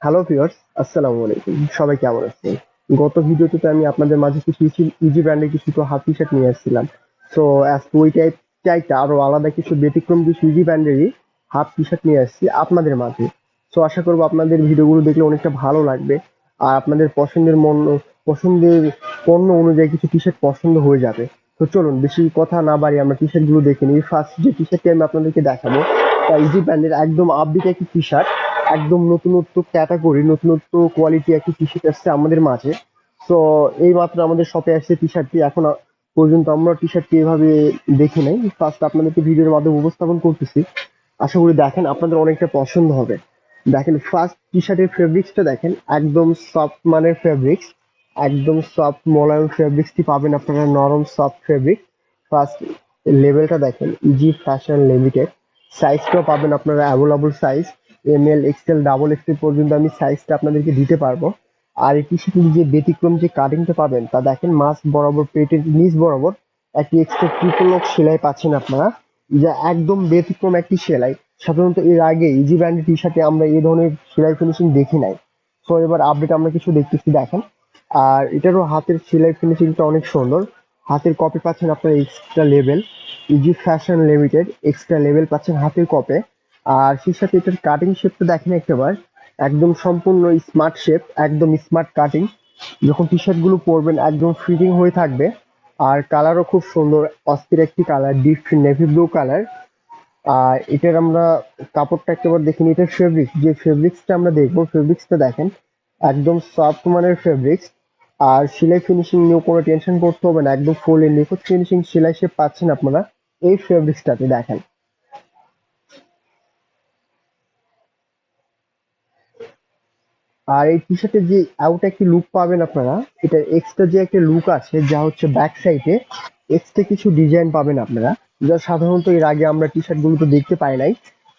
Hello viewers, আসসালামু আলাইকুম। সবাই কেমন আছেন? গত ভিডিওতে আমি আপনাদের মাঝে কিছু ইজি ব্র্যান্ডের কিছু হাফ টি শার্ট নিয়ে আসছিলাম। সো আজকে ওই চাইটা আরো আলাদা কিছু ব্যতিক্রম কিছু ইজি ব্র্যান্ডেরই হাফ টি শার্ট নিয়ে আসছি আপনাদের মাঝে। সো আশা করবো আপনাদের ভিডিওগুলো দেখলে অনেকটা ভালো লাগবে আর আপনাদের পছন্দের পণ্য অনুযায়ী কিছু টি শার্ট পছন্দ হয়ে যাবে। তো চলুন বেশি কথা না বাড়িয়ে আমরা টি শার্ট গুলো দেখে নিই। ফার্স্ট যে টি শার্টটি আমি আপনাদেরকে দেখাবো তা ইজি ব্র্যান্ডের একদম আপডেট একটি টি শার্ট, একদম নতুনত্ব ক্যাটাগরি, নতুনত্ব কোয়ালিটি একটি টি শার্ট আসছে আমাদের মাঝে। তো এই মাত্র আমাদের শপে আসছে টি শার্টটি। এখন পর্যন্ত আমরা টি শার্টটি এভাবে দেখি নাই, ফার্স্ট আপনাদেরকে ভিডিওর মাধ্যমে উপস্থাপন করতেছি। আশা করি দেখেন আপনাদের অনেকটা পছন্দ হবে। দেখেন ফার্স্ট টি শার্টের ফেব্রিক্সটা দেখেন, একদম সফট মানের ফেব্রিক্স, একদম সফট মোলায়েম ফেব্রিক্সটি পাবেন আপনারা, নরম সফট ফেব্রিক। ফার্স্ট লেভেলটা দেখেন, ইজি ফ্যাশন লিমিটেড। সাইজটাও পাবেন আপনারা available size, ML XL double XL পর্যন্ত আমি সাইজটা আপনাদেরকে দিতে পারবো। আর এই টি শার্টের যে ব্যতিক্রম যে কাটিংটা পাবেন তা দেখেন, মাছ বরাবর পেটের নিচ বরাবর একটি এক্সট্রা ট্রিপল লক সেলাই পাচ্ছেন আপনারা, যা একদম ব্যতিক্রম একটি সেলাই। সাধারণত এর আগে ইজি ব্র্যান্ডের টি শার্টে আমরা এই ধরনের সেলাই ফিনিশিং দেখি নাই। তো এবার আপডেট আমরা কিছু দেখতেছি দেখেন। আর এটারও হাতের সেলাই ফিনিশিংটা অনেক সুন্দর। হাতের কপি পাচ্ছেন আপনার extra level, easy fashion limited extra level পাচ্ছেন হাতের কপে। আর সেই সাথে এটার কাটিং শেপটা দেখেন একটাবার, একদম সম্পূর্ণ স্মার্ট শেপ, একদম স্মার্ট কাটিং। যখন টি শার্ট গুলো পরবেন একদম ফিটিং হয়ে থাকবে। আর কালারও খুব সুন্দর, অস্থির একটি colour, deep navy blue colour. আর এটার আমরা কাপড়টা একবার দেখিনি, এটার যে ফেব্রিক্সটা আমরা দেখবো, ফেব্রিক্সটা দেখেন একদম সফট মানের ফেব্রিক্স। আর সেলাই ফিনিশিং নিয়েও কোনো টেনশন করতে হবে না, একদম ফুল নিখুঁত ফিনিশিং সেলাই শেপ পাচ্ছেন আপনারা এই ফেব্রিক্সটাতে দেখেন। আর এই টি শার্টের যে আউট একটি লুক পাবেন আপনারা, এটা এক্সট্রা যে একটা লুক আছে যা হচ্ছে ব্যাক সাইডে এক্সট্রা কিছু ডিজাইন পাবেন আপনারা, যা সাধারণত এর আগে আমরা টি শার্ট গুলোতে দেখতে পাই নাই।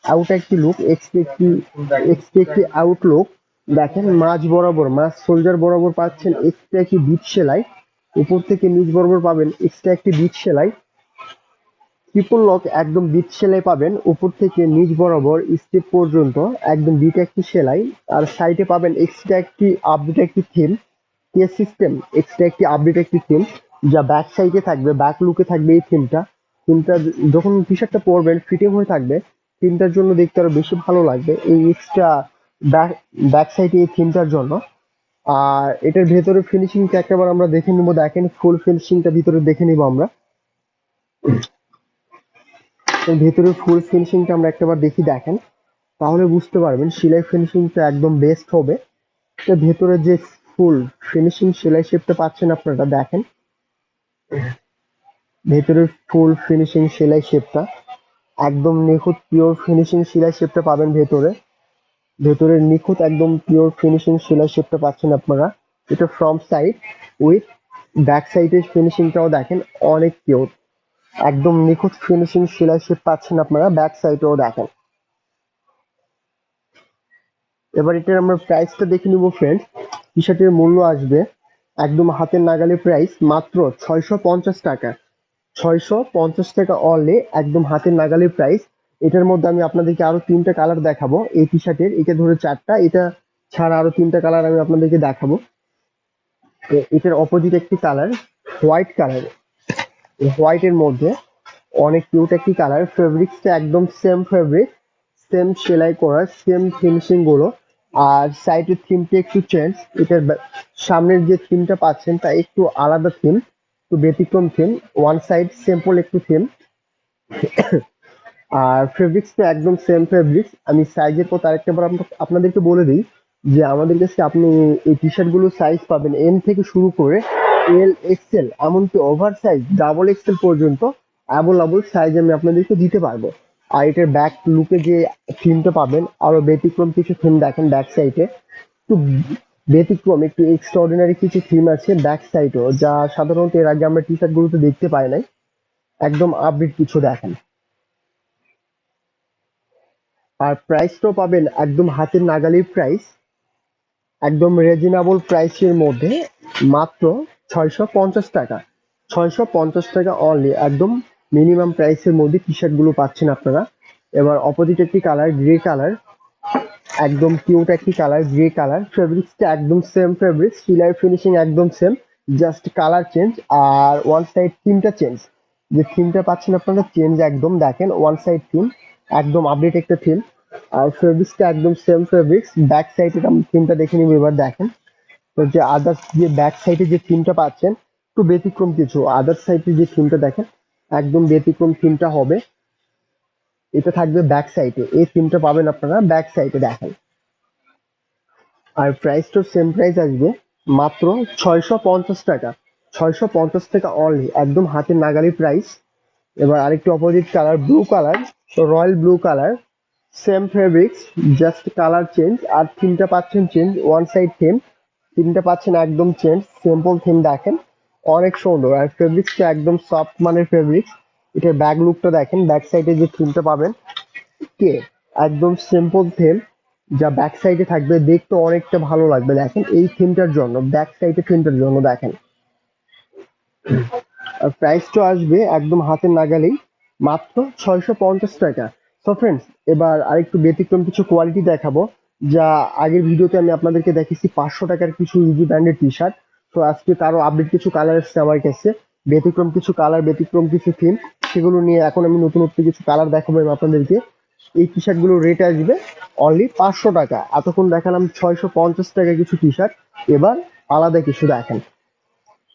আউট একটি লুক, এক্সট্রা একটি আউটলুক দেখেন, মাঝ বরাবর মাঝ সোলজার বরাবর পাচ্ছেন এক্সট্রা একটি বিট সেলাই, উপর থেকে নিচ বরাবর পাবেন এক্সট্রা একটি বিট সেলাই। ট্রিপল লক একদম বিট সেলাই পাবেন, উপর থেকে নিচ বরাবর স্টেপ পর্যন্ত একদম বিট একটি সেলাই। আর সাইডে পাবেন এক্সট্রা একটি আপডেট একটি থিম, কেস সিস্টেম এক্সট্রা একটি আপডেট একটি থিম, যা ব্যাক সাইডে থাকবে, ব্যাক লুকে থাকবে এই থিমটা। থিমটা যখন টি শার্টটা পরবেন ফিটিং হয়ে থাকবে, থিমটার জন্য দেখতে আরো বেশি ভালো লাগবে এই এক্সট্রা ব্যাক ব্যাক সাইডে এই থিমটার জন্য। আর এটার ভেতরে ফিনিশিংটা একবার আমরা দেখে নিবো, দেখেন ফুল ফিনিশিংটা ভিতরে দেখে নিবো আমরা। এর ভেতরে ফুল ফিনিশিংটা আমরা একটাবার দেখি দেখেন, তাহলে বুঝতে পারবেন সেলাই ফিনিশিংটা একদম বেস্ট হবে। এর ভেতরে যে ফুল ফিনিশিং সেলাই শেপটা পাচ্ছেন আপনারা দেখেন, ভেতরের ফুল ফিনিশিং সেলাই শেপটা একদম নিখুঁত পিওর ফিনিশিং সেলাই শেপটা পাবেন ভেতরে। ভেতরের নিখুঁত একদম পিওর ফিনিশিং সেলাই শেপটা পাচ্ছেন আপনারা। এটা ফ্রন্ট সাইড উইথ ব্যাক সাইডের ফিনিশিংটাও দেখেন অনেক পিওর, একদম নিখুঁত ফিনিশিং সেলাই শেপ পাচ্ছেন আপনারা, ব্যাক সাইডেও দেখেন। এবার এটার আমরা প্রাইসটা দেখে নিব ফ্রেন্ড। টি শার্টের মূল্য আসবে একদম হাতের নাগালে প্রাইস মাত্র 650 টাকা। 650 টাকা অনলি, একদম হাতের নাগালে প্রাইস। এটার মধ্যে আমি আপনাদেরকে আরো তিনটা কালার দেখাবো এই টি শার্টের, এটা ধরে চারটা, এটা ছাড়া আরো তিনটা কালার আমি আপনাদেরকে দেখাবো। এটার অপোজিট একটি কালার, হোয়াইট কালার, হোয়াইট এর মধ্যে অনেক কিউট একটি কালার। ফেব্রিক্সটা একদম সেম ফেব্রিক, সেম সেলাই করা, সেম ফিনিশিং গুলো। আর সাইডের থিমটা একটু চেঞ্জ, এটার সামনের যে থিমটা পাচ্ছেন তা একটু আলাদা থিম, একটু ব্যতিক্রম থিম, ওয়ান সাইড সিম্পল একটু থিম। আর ফেব্রিক্সটা একদম সেম ফেব্রিক্স। আমি সাইজের কথা আরেকটা বার আপনাদেরকে বলে দিই যে আমাদের কাছে আপনি এই টি শার্ট গুলো সাইজ পাবেন এম থেকে শুরু করে এল এক্সেল, এমনকি ওভার সাইজ ডাবল এক্সেল পর্যন্ত অ্যাভেলেবল সাইজ আমি আপনাদেরকে দিতে পারবো। আর এটার ব্যাক লুকে যে থিমটা পাবেন আরো ব্যতিক্রম কিছু থিম দেখেন ব্যাক সাইডে, একটু ব্যতিক্রম একটু এক্সট্রাঅর্ডিনারি কিছু থিম আছে ব্যাক সাইডেও, যা সাধারণত এর আগে আমরা টি শার্ট গুলোতে দেখতে পাই নাই। একদম আপডেট কিছু দেখেন। আর প্রাইসটাও পাবেন একদম হাতের নাগালের প্রাইস, একদম রিজনেবল প্রাইসের মধ্যে, মাত্র 650 টাকা। 650 টাকা অনলি, একদম মিনিমাম প্রাইসের মধ্যে টি শার্ট গুলো পাচ্ছেন আপনারা। এবার অপোজিট একটি কালার, গ্রে কালার, একদম কিউট একটি কালার, গ্রে কালার। ফেব্রিক্সটা একদম সেম ফেব্রিক্স, সিলাই ফিনিশিং একদম সেম, জাস্ট কালার চেঞ্জ। আর ওয়ান সাইড থিমটা চেঞ্জ, যে থিমটা পাচ্ছেন আপনারা চেঞ্জ একদম। দেখেন ওয়ান সাইড থিম একদম আপডেট একটা থিম। আর ফেব্রিক্সটা একদম সেম ফেব্রিক্স। ব্যাক সাইডে আমি থিমটা দেখে নিব এবার। দেখেন তো যে আদার্স যে ব্যাক সাইডে যে থিমটা পাচ্ছেন একটু ব্যতিক্রম কিছু। আদার্স সাইডে যে থিমটা দেখেন একদম ব্যতিক্রম থিমটা হবে। এটা থাকবে ব্যাক সাইডে, এই থিমটা পাবেন আপনারা ব্যাক সাইডে। দেখেন আর প্রাইসটা সেম প্রাইস আসবে মাত্র 650 টাকা। 650 টাকা অনলি, একদম হাতের নাগালি প্রাইস। এবার আরেকটি opposite colour, blue colour, royal blue colour, same fabrics, just colour change. আর থিমটা পাচ্ছেন চেঞ্জ, ওয়ান সাইড থিম, থিমটা পাচ্ছেন একদম চেঞ্জ, সিম্পল থিম। দেখেন অনেক সুন্দর। আর ফেব্রিক্সটা একদম সফট মানের ফেব্রিক্স। এটার ব্যাক লুকটা দেখেন, ব্যাক সাইডে যে থিমটা পাবেন কে একদম সিম্পল থিম, যা ব্যাক সাইডে থাকবে দেখতে অনেকটা ভালো লাগবে। দেখেন এই থিমটার জন্য, ব্যাক সাইডে থিমটার জন্য দেখেন। আর প্রাইসটা আসবে একদম হাতের নাগালেই, মাত্র 650 টাকা। তো ফ্রেন্ডস, এবার আরেকটু ব্যতিক্রম কিছু কোয়ালিটি দেখাবো, যা আগের ভিডিওতে আমি আপনাদেরকে দেখেছি 500 টাকার কিছু ইজি ব্র্যান্ডের টি শার্ট। তো আজকে তারও আপডেট কিছু কালার এসছে আমার কাছে, ব্যতিক্রম কিছু কালার, ব্যতিক্রম কিছু থিম, সেগুলো নিয়ে এখন আমি নতুনত্ব কিছু কালার দেখাবো আমি আপনাদেরকে। এই টি শার্ট গুলো রেট আসবে অনলি 500 টাকা। এতক্ষণ দেখালাম 650 টাকা কিছু টি শার্ট, এবার আলাদা কিছু দেখেন।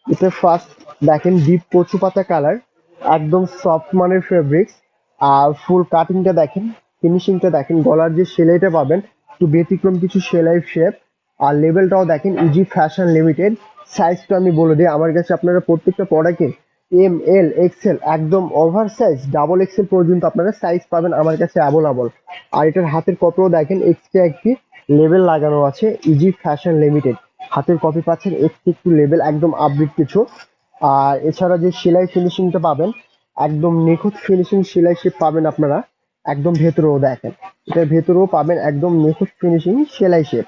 এটা ফার্স্ট দেখেন ডিপ কচু পাতা কালার, একদম সফট মানের ফেব্রিক্স। আর ফুল কাটিংটা দেখেন, ফিনিশিংটা দেখেন, গলার যে সেলাইটা পাবেন একটু ব্যতিক্রম কিছু সেলাই শেপ। আর লেভেলটাও দেখেন ইজি ফ্যাশন লিমিটেড। সাইজটা আমি বলে দিই, আমার কাছে আপনারা প্রত্যেকটা প্রোডাক্টে এম এল এক্সেল, একদম ওভার সাইজ ডাবল এক্সেল পর্যন্ত আপনারা সাইজ পাবেন আমার কাছে অ্যাভেলেবল। আর এটার হাতের কপেও দেখেন এক্সট্রা একটি লেবেল লাগানো আছে, ইজি ফ্যাশন লিমিটেড। হাতের কপি পাচ্ছেন এক্সট্রা একটু লেবেল, একদম আপডেট কিছু। আর এছাড়া যে সেলাই ফিনিশিংটা পাবেন একদম নিখুঁত ফিনিশিং সেলাই শেপ পাবেন আপনারা। একদম ভেতরেও দেখেন, এটার ভেতরেও পাবেন একদম নিখুঁত ফিনিশিং সেলাই শেপ।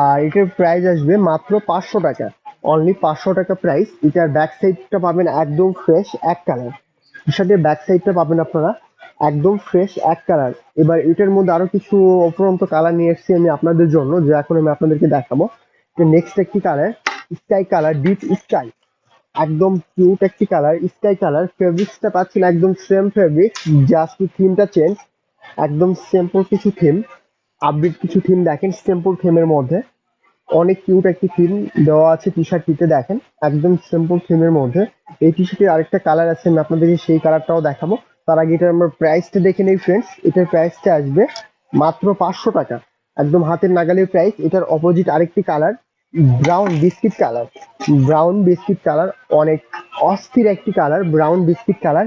আর এটার প্রাইস আসবে মাত্র 500 টাকা, অনলি 500 টাকা প্রাইস। এটার ব্যাক সাইডটা পাবেন একদম ফ্রেশ এক কালার, টি শার্টের ব্যাক সাইডটা পাবেন আপনারা একদম ফ্রেশ এক কালার। এবার এটার মধ্যে আরো কিছু অপরন্ত কালার নিয়ে এসেছি আমি আপনাদের জন্য, যে এখন আমি আপনাদেরকে দেখাবো। নেক্সট একটি colour, sky colour, deep sky, একদম কিউট একটি কালার, স্কাই কালার। ফেব্রিক্সটা পাচ্ছেন একদম সেম ফেব্রিক, জাস্ট থিমটা চেঞ্জ, একদম সিম্পল কিছু থিম, আপডেট কিছু থিম। দেখেন সিম্পল থিমের মধ্যে অনেক কিউট একটি থিম দেওয়া আছে টি শার্টটিতে। দেখেন একদম সিম্পল থিমের মধ্যে এই টি শার্টের আরেকটা কালার আছে, আমি আপনাদেরকে সেই কালারটাও দেখাবো। তার আগে এটার আমরা প্রাইসটা দেখে নেই ফ্রেন্ডস। এটার প্রাইসটা আসবে মাত্র 500 টাকা, একদম হাতের নাগালের প্রাইস। এটার অপোজিট আরেকটি colour, brown biscuit colour, brown biscuit colour, অনেক অস্থির একটি কালার, ব্রাউন বিস্কিট কালার।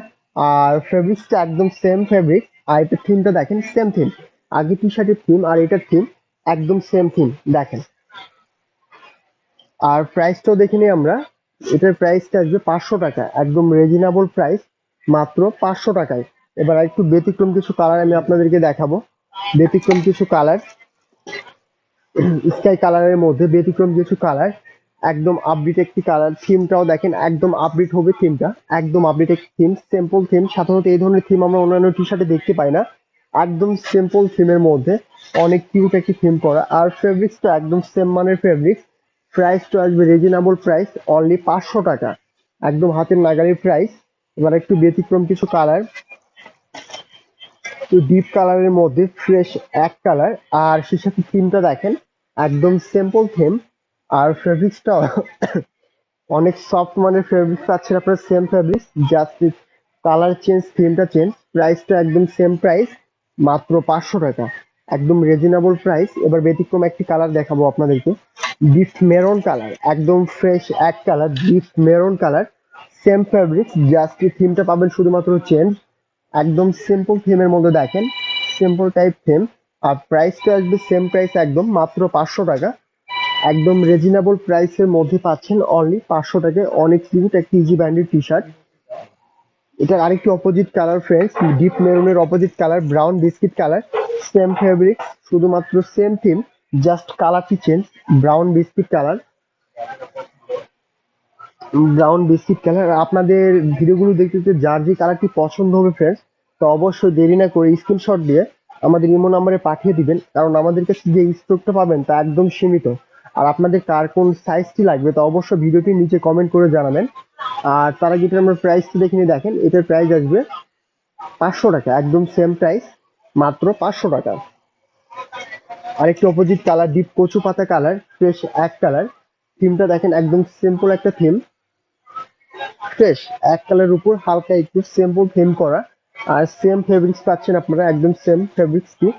আর ফেব্রিক্সটা একদম সেম ফেব্রিক। আর এটার থিমটা দেখেন সেম থিম, আগে টি শার্টের থিম আর এটার থিম একদম সেম থিম দেখেন। আর প্রাইসটাও দেখে নিই আমরা। এটার প্রাইসটা আসবে 500 টাকা, একদম রিজনেবল প্রাইস, মাত্র 500 টাকায়। এবার একটু ব্যতিক্রম কিছু কালার আমি আপনাদেরকে দেখাবো। ব্যতিক্রম কিছু কালার, স্কাই কালারের মধ্যে ব্যতিক্রম কিছু কালার, একদম আপডেট একটি কালার। থিমটাও দেখেন একদম আপডেট হবে থিমটা, একদম আপডেট একটি থিম, সিম্পল থিম। সাধারণত এই ধরনের থিম আমরা অন্যান্য টি শার্টে দেখতে পাই না। একদম সিম্পল থিমের মধ্যে অনেক কিউট একটি থিম করা। আর ফেব্রিক্সটা একদম সেম মানের ফেব্রিক্স। প্রাইসটা আসবে রিজনেবল প্রাইস, অনলি 500 টাকা, একদম হাতের নাগালের প্রাইস। এবার একটু ব্যতিক্রম কিছু কালার, একটু ডিপ কালারের মধ্যে ফ্রেশ এক কালার। আর সে সাথে থিমটা দেখেন একদম সিম্পল থিম। আর ফেব্রিক্সটা অনেক সফট মানের ফেব্রিক্স পাচ্ছেন আপনার, same fabrics, just colour change, থিমটা চেঞ্জ। প্রাইসটা একদম সেম প্রাইস, মাত্র 500 টাকা, একদম রিজনেবল প্রাইস। এবার ব্যতিক্রম একটি কালার দেখাবো আপনাদেরকে, ডিপ মেরুন কালার, একদম ফ্রেশ এক colour, deep maroon colour, same fabrics, just থিমটা পাবেন শুধুমাত্র চেঞ্জ। একদম সিম্পল থিমের মধ্যে দেখেন, সিম্পল টাইপ থিম। আর প্রাইসটা আসবে সেম প্রাইস, একদম মাত্র 500 টাকা, একদম রিজনেবল প্রাইসের মধ্যে পাচ্ছেন অনলি 500 টাকায়। অনেক কিউট একটি ইজি ব্র্যান্ডের টি শার্ট। এটার আরেকটি অপোজিট কালার ফ্রেন্ডস, ডিপ মেরুনের opposite colour, brown biscuit colour, same fabric, শুধুমাত্র সেম থিম, জাস্ট কালারটি change. Brown biscuit colour, brown biscuit colour. আপনাদের ভিডিওগুলো দেখতে দেখতে যার যে কালারটি পছন্দ হবে ফ্রেন্ডস, তো অবশ্যই দেরি না করে স্ক্রিনশট দিয়ে আমাদের ইমো নাম্বারে পাঠিয়ে দিবেন, কারণ আমাদের কাছে যে স্টকটা পাবেন তা একদম সীমিত। আর আপনাদের কার কোন সাইজটি লাগবে তা অবশ্যই ভিডিওটির নিচে কমেন্ট করে জানাবেন। আর তার আগে আমরা প্রাইসটি দেখে নিয়ে দেখেন, এটার প্রাইস আসবে 500 টাকা, একদম সেম প্রাইস, মাত্র 500 টাকা। আরেকটি অপোজিট কালার, ডিপ কচু পাতা কালার, ফ্রেশ এক কালার। থিমটা দেখেন একদম সিম্পল একটা থিম, ফ্রেশ এক কালার উপর হালকা একটু সিম্পল থিম করা। আর সেম ফেব্রিক্স পাচ্ছেন আপনারা, একদম সেম ফেব্রিক্স কি।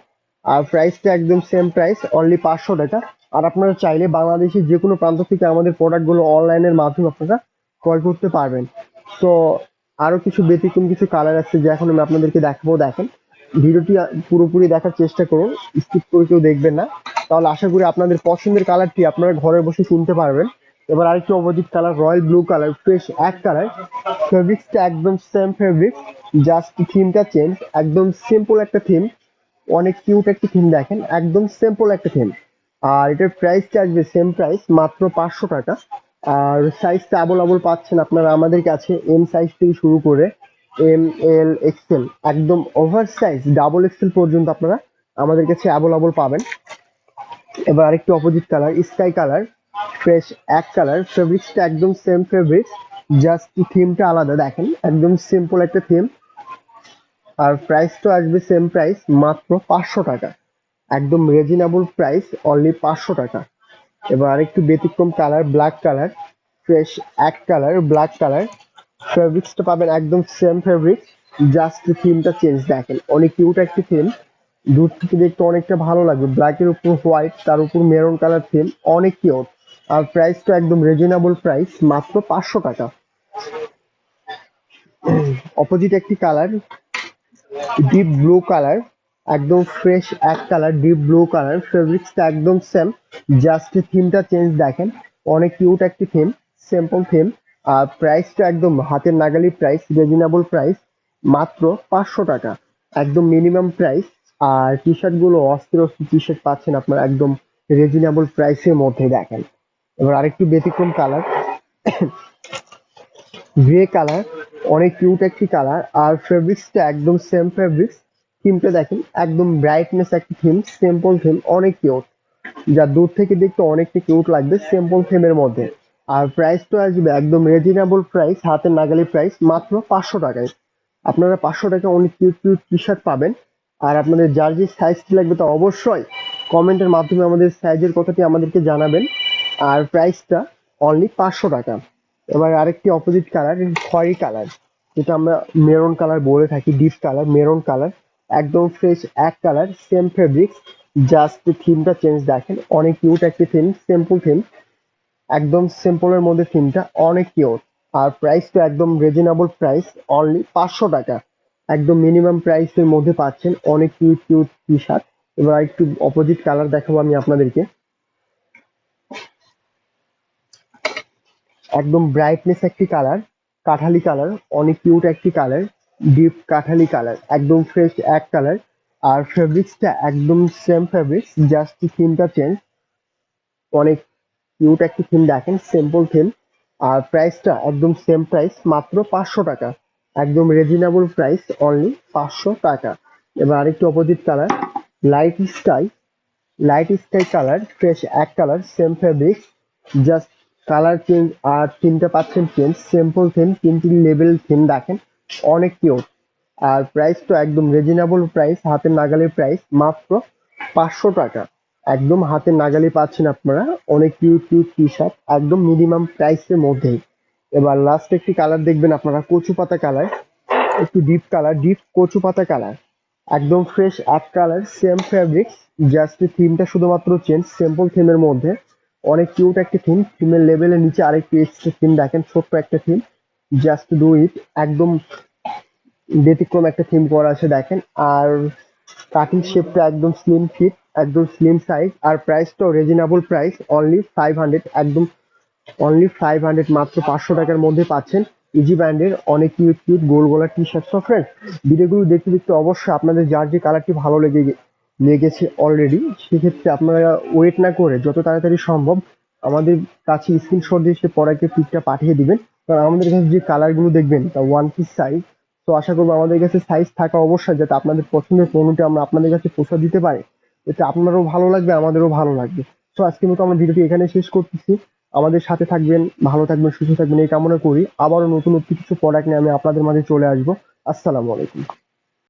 আর প্রাইসটা একদম সেম প্রাইস, অনলি 500 টাকা। আর আপনারা চাইলে বাংলাদেশের যে কোনো প্রান্ত থেকে আমাদের প্রোডাক্টগুলো অনলাইনের মাধ্যমে আপনারা ক্রয় করতে পারবেন। তো আরো কিছু ব্যতিক্রম কিছু কালার আছে যে এখন আমি আপনাদেরকে দেখাবো। দেখেন ভিডিওটি পুরোপুরি দেখার চেষ্টা করুন, স্কিপ করে কেউ দেখবেন না, তাহলে আশা করি আপনাদের পছন্দের কালারটি আপনারা ঘরে বসে কিনতে পারবেন। এবার আরেকটু opposite colour, royal blue colour, fresh এক কালার। ফেব্রিক্সটা একদম সেম ফেব্রিক্স, জাস্ট থিমটা চেঞ্জ, একদম সিম্পল একটা থিম, অনেক কিউট একটা থিম। দেখেন একদম সিম্পল একটা থিম। আর এটার প্রাইসটা আসবে সেম প্রাইস, মাত্র 500 টাকা। আর সাইজটা অ্যাভেলেবল পাচ্ছেন আপনারা আমাদের কাছে, এম সাইজ থেকে শুরু করে এম, এল, এক্সেল, একদম ওভার সাইজ ডাবল এক্সেল পর্যন্ত আপনারা আমাদের কাছে অ্যাভেলেবল পাবেন। এবার আরেকটি opposite colour, sky colour, fresh এক কালার। ফেব্রিক্সটা একদম সেম ফেব্রিক্স, জাস্ট থিমটা আলাদা। দেখেন একদম সিম্পল একটা থিম। আর প্রাইসটা আসবে সেম প্রাইস, মাত্র 500 টাকা, একদম রিজনেবল প্রাইস, অনলি 500 টাকা। এবার আরেকটু ব্যতিক্রম কালার, ব্ল্যাক কালার, ফ্রেশ এক কালার, ব্ল্যাক কালার। ফেব্রিক্সটা পাবেন একদম সেম ফেব্রিক্স, জাস্ট থিমটা চেঞ্জ। দেখেন অনেক কিউট একটা থিম, দূর থেকে দেখতে অনেকটা ভালো লাগবে, ব্ল্যাকের উপর হোয়াইট, তার উপর মেরুন কালার থিম, অনেক কিউট। আর প্রাইসটা একদম রিজনেবল প্রাইস, মাত্র 500 টাকা। অপোজিট একটি কালার, ডিপ ব্লু কালার, একদম ফ্রেশ এক কালার, ডিপ ব্লু কালার। ফেব্রিক্সটা একদম সেম, জাস্ট থিমটা চেঞ্জ। দেখেন অনেক কিউট একটি থিম, সিম্পল থিম। আর প্রাইসটা একদম হাতের নাগালি প্রাইস, রিজনেবল প্রাইস, মাত্র 500 টাকা, একদম মিনিমাম প্রাইস। আর টি শার্ট গুলো অস্থির অস্থির টি শার্ট পাচ্ছেন আপনার একদম রিজনেবল প্রাইসের মধ্যে। দেখেন এবার আরেকটু ব্যতিক্রম কালার, গ্রে কালার, অনেক কিউট একটি কালার। আর ফেব্রিক্সটা একদম সেম ফেব্রিক্স, থিমটা দেখেন একদম ব্রাইটনেস একটা থিম, সিম্পল থিম, অনেক কিউট, যা দূর থেকে দেখতে অনেকটা কিউট লাগবে সিম্পল থিমের মধ্যে। আর প্রাইসটা আসবে একদম রিজনেবল প্রাইস, হাতের নাগালি প্রাইস, মাত্র 500 টাকায়। আপনারা 500 টাকা অনেক কিউট কিউট টি শার্ট পাবেন। আর আপনাদের যার যে সাইজটি লাগবে তা অবশ্যই কমেন্টের মাধ্যমে আমাদের সাইজের কথাটি আমাদেরকে জানাবেন। আর প্রাইসটা অনলি 500 টাকা। এবার আরেকটি অপোজিট কালার, খয়েরি কালার, যেটা আমরা মেরুন কালার বলে থাকি, ডিপ কালার মেরুন কালার, একদম ফ্রেশ এক কালার, সেম ফেব্রিক্স, জাস্ট থিমটা চেঞ্জ। দেখেন অনেক কিউট একটি থিম, সিম্পল থিম, একদম সিম্পলের মধ্যে থিমটা অনেক কিউট। আর প্রাইসটা একদম রিজনেবল প্রাইস, অনলি 500 টাকা, একদম মিনিমাম প্রাইসের মধ্যে পাচ্ছেন অনেক কিউট কিউট টি শার্ট। এবার একটু অপোজিট কালার দেখাবো আমি আপনাদেরকে, একদম ব্রাইটনেস একটি কালার, কাঠালি কালার, অনেক কিউট একটি কালার, ডিপ কাঠালি কালার, একদম ফ্রেশ এক কালার। আর ফেব্রিক্সটা একদম সেম ফেব্রিক্স, জাস্ট থিমটা চেঞ্জ, অনেক কিউট একটি থিম। দেখেন সিম্পল থিম। আর প্রাইসটা একদম সেম প্রাইস, মাত্র 500 টাকা, একদম রিজনেবল প্রাইস, অনলি 500 টাকা। এবার আরেকটু opposite colour, light sky, light sky colour, fresh এক colour, same fabric, just colour change. আর থিমটা পাচ্ছেন চেঞ্জ, সিম্পল থিম, তিনটি লেভেল থিম। দেখেন অনেক কিউট। আর প্রাইস তো একদম রিজনেবল প্রাইস, হাতের নাগালের প্রাইস, মাত্র 500 টাকা, একদম হাতের নাগালে পাচ্ছেন আপনারা অনেক কিউট কিউট টি শার্ট, একদম মিনিমাম প্রাইসের মধ্যেই। এবার লাস্ট একটি কালার দেখবেন আপনারা, কচু পাতা কালার, একটু ডিপ কালার, ডিপ কচু পাতা কালার, একদম ফ্রেশ এক কালার, সেম ফেব্রিক্স, জাস্ট থিমটা শুধুমাত্র চেঞ্জ, সিম্পল থিমের মধ্যে, অনেক কিউট একটা থিম। থিমের লেভেলের নিচে আরেকটি এক্সট্রা থিম, দেখেন ছোট্ট একটা থিম, জাস্ট ডু ইট, একদম ব্যতিক্রম একটা থিম করা আছে। দেখেন আর কাটিং শেপটা একদম স্লিম ফিট, একদম স্লিম সাইজ। আর প্রাইসটাও রিজনেবল প্রাইস, অনলি 500, একদম অনলি 500, মাত্র 500 টাকার মধ্যে পাচ্ছেন ইজি ব্র্যান্ডের অনেক কিউট কিউট গোল গলা টি শার্ট। সো ফ্রেন্ড, ভিডিওগুলো দেখতে দেখতে অবশ্যই আপনাদের যার যে কালারটি ভালো লেগেছে অলরেডি, সেক্ষেত্রে আপনারা ওয়েট না করে যত তাড়াতাড়ি সম্ভব আমাদের কাছে স্ক্রিনশট দিয়ে সে প্রোডাক্টের পিকটা পাঠিয়ে দিবেন। কারণ আমাদের কাছে যে কালারগুলো দেখবেন তা ওয়ান পিস সাইজ, তো আশা করবো আমাদের কাছে সাইজ থাকা অবশ্যই, যাতে আপনাদের পছন্দের পণ্যটি আমরা আপনাদের কাছে পৌঁছে দিতে পারি। এতে আপনারও ভালো লাগবে, আমাদেরও ভালো লাগবে। তো আজকের মতো আমরা ভিডিওটি এখানে শেষ করতেছি। আমাদের সাথে থাকবেন, ভালো থাকবেন, সুস্থ থাকবেন এই কামনা করি। আবারও নতুন নতুন কিছু প্রোডাক্ট নিয়ে আমি আপনাদের মাঝে চলে আসবো। আসসালামু আলাইকুম।